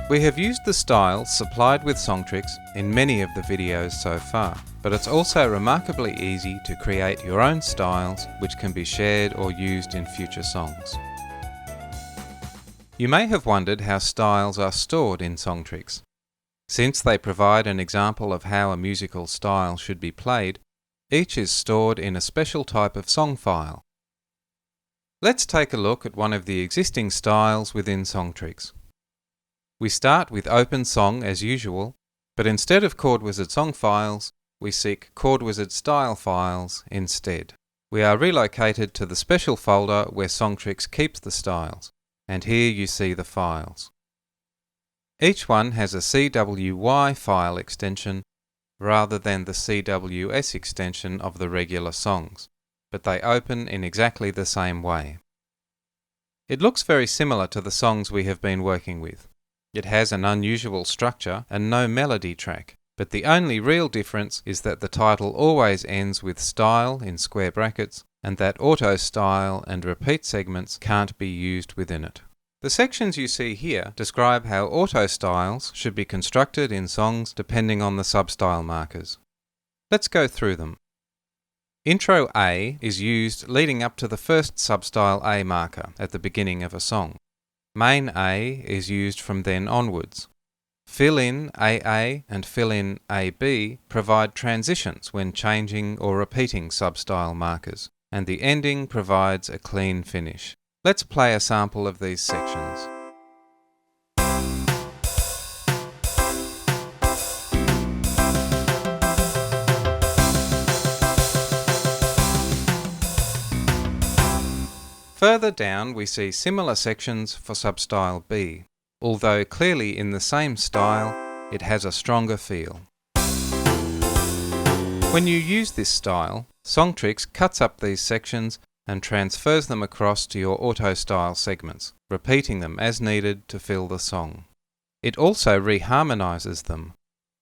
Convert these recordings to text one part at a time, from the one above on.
We have used the styles supplied with Songtrix in many of the videos so far, but it's also remarkably easy to create your own styles which can be shared or used in future songs. You may have wondered how styles are stored in Songtrix. Since they provide an example of how a musical style should be played, each is stored in a special type of song file. Let's take a look at one of the existing styles within Songtrix. We start with Open Song as usual, but instead of Chord Wizard song files, we seek Chord Wizard style files instead. We are relocated to the special folder where Songtrix keeps the styles, and here you see the files. Each one has a CWY file extension rather than the CWS extension of the regular songs, but they open in exactly the same way. It looks very similar to the songs we have been working with. It has an unusual structure and no melody track, but the only real difference is that the title always ends with style in square brackets and that auto style and repeat segments can't be used within it. The sections you see here describe how auto styles should be constructed in songs depending on the substyle markers. Let's go through them. Intro A is used leading up to the first substyle A marker at the beginning of a song. Main A is used from then onwards. Fill-in AA and fill-in AB provide transitions when changing or repeating substyle markers, and the ending provides a clean finish. Let's play a sample of these sections. Further down we see similar sections for substyle B, although clearly in the same style, it has a stronger feel. When you use this style, Songtrix cuts up these sections and transfers them across to your auto style segments, repeating them as needed to fill the song. It also reharmonizes them.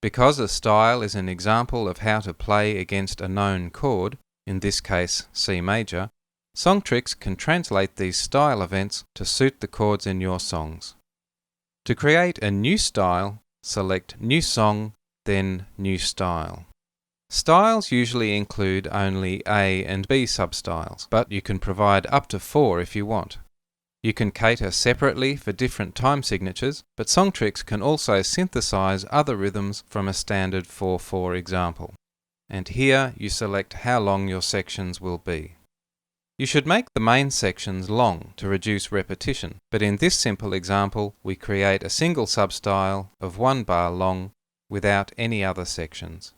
Because a style is an example of how to play against a known chord, in this case C major, Songtrix can translate these style events to suit the chords in your songs. To create a new style, select New Song, then New Style. Styles usually include only A and B substyles, but you can provide up to 4 if you want. You can cater separately for different time signatures, but Songtrix can also synthesize other rhythms from a standard 4/4 example. And here you select how long your sections will be. You should make the main sections long to reduce repetition, but in this simple example we create a single substyle of 1 bar long without any other sections.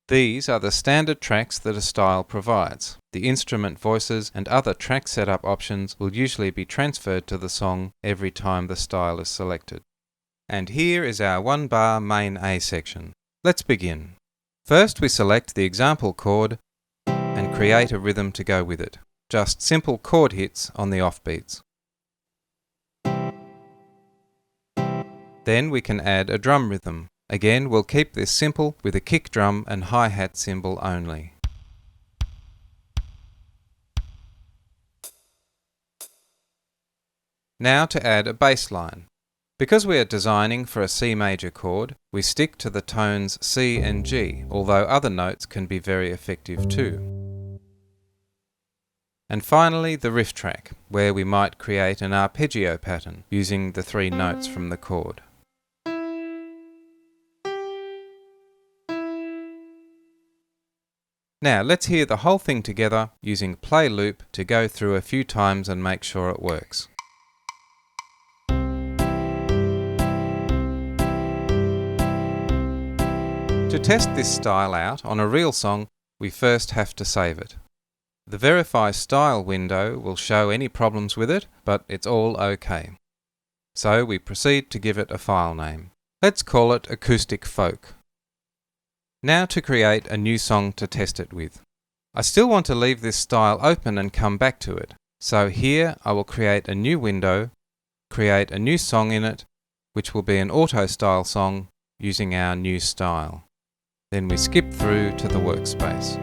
These are the standard tracks that a style provides. The instrument voices and other track setup options will usually be transferred to the song every time the style is selected. And here is our 1 bar main A section. Let's begin. First we select the example chord and create a rhythm to go with it. Just simple chord hits on the offbeats. Then we can add a drum rhythm. Again, we'll keep this simple with a kick drum and hi-hat cymbal only. Now to add a bass line. Because we are designing for a C major chord, we stick to the tones C and G, although other notes can be very effective too. And finally, the riff track, where we might create an arpeggio pattern using the 3 notes from the chord. Now let's hear the whole thing together using play loop to go through a few times and make sure it works. To test this style out on a real song, we first have to save it. The Verify Style window will show any problems with it, but it's all okay. So we proceed to give it a file name. Let's call it Acoustic Folk. Now to create a new song to test it with. I still want to leave this style open and come back to it. So here I will create a new window, create a new song in it, which will be an auto style song using our new style. Then we skip through to the workspace.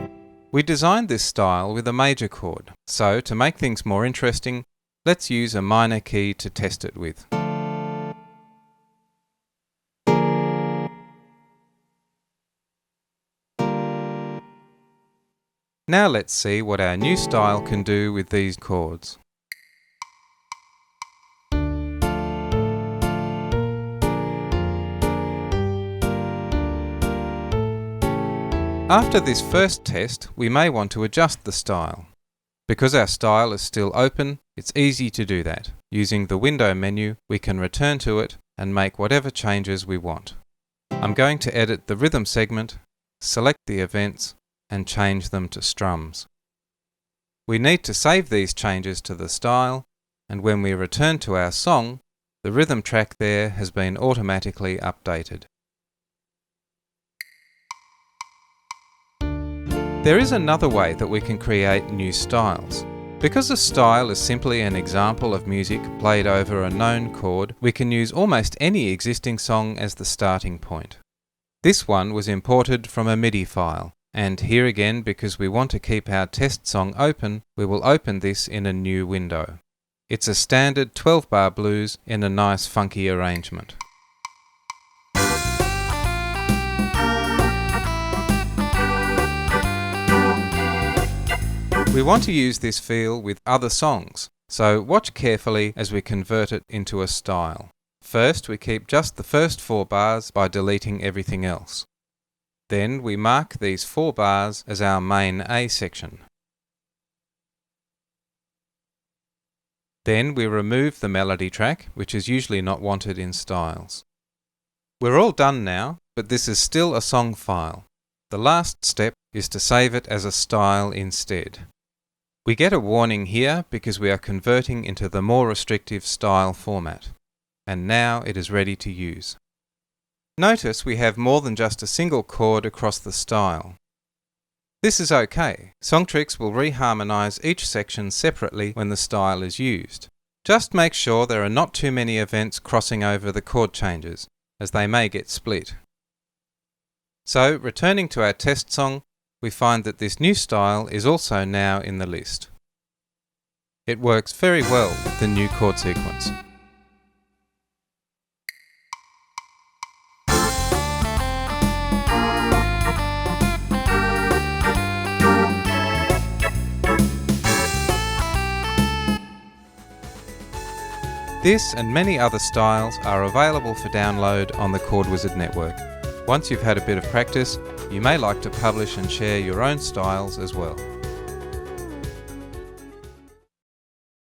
We designed this style with a major chord, so to make things more interesting, let's use a minor key to test it with. Now let's see what our new style can do with these chords. After this first test, we may want to adjust the style. Because our style is still open, it's easy to do that. Using the window menu, we can return to it and make whatever changes we want. I'm going to edit the rhythm segment, select the events, and change them to strums. We need to save these changes to the style, and when we return to our song, the rhythm track there has been automatically updated. There is another way that we can create new styles. Because a style is simply an example of music played over a known chord, we can use almost any existing song as the starting point. This one was imported from a MIDI file, and here again, because we want to keep our test song open, we will open this in a new window. It's a standard 12-bar blues in a nice funky arrangement. We want to use this feel with other songs, so watch carefully as we convert it into a style. First, we keep just the first 4 bars by deleting everything else. Then we mark these 4 bars as our main A section. Then we remove the melody track, which is usually not wanted in styles. We're all done now, but this is still a song file. The last step is to save it as a style instead. We get a warning here because we are converting into the more restrictive style format, and now it is ready to use. Notice we have more than just a single chord across the style. This is okay. Songtrix will reharmonize each section separately when the style is used. Just make sure there are not too many events crossing over the chord changes, as they may get split. So, returning to our test song, we find that this new style is also now in the list. It works very well with the new chord sequence. This and many other styles are available for download on the Chord Wizard network. Once you've had a bit of practice, you may like to publish and share your own styles as well.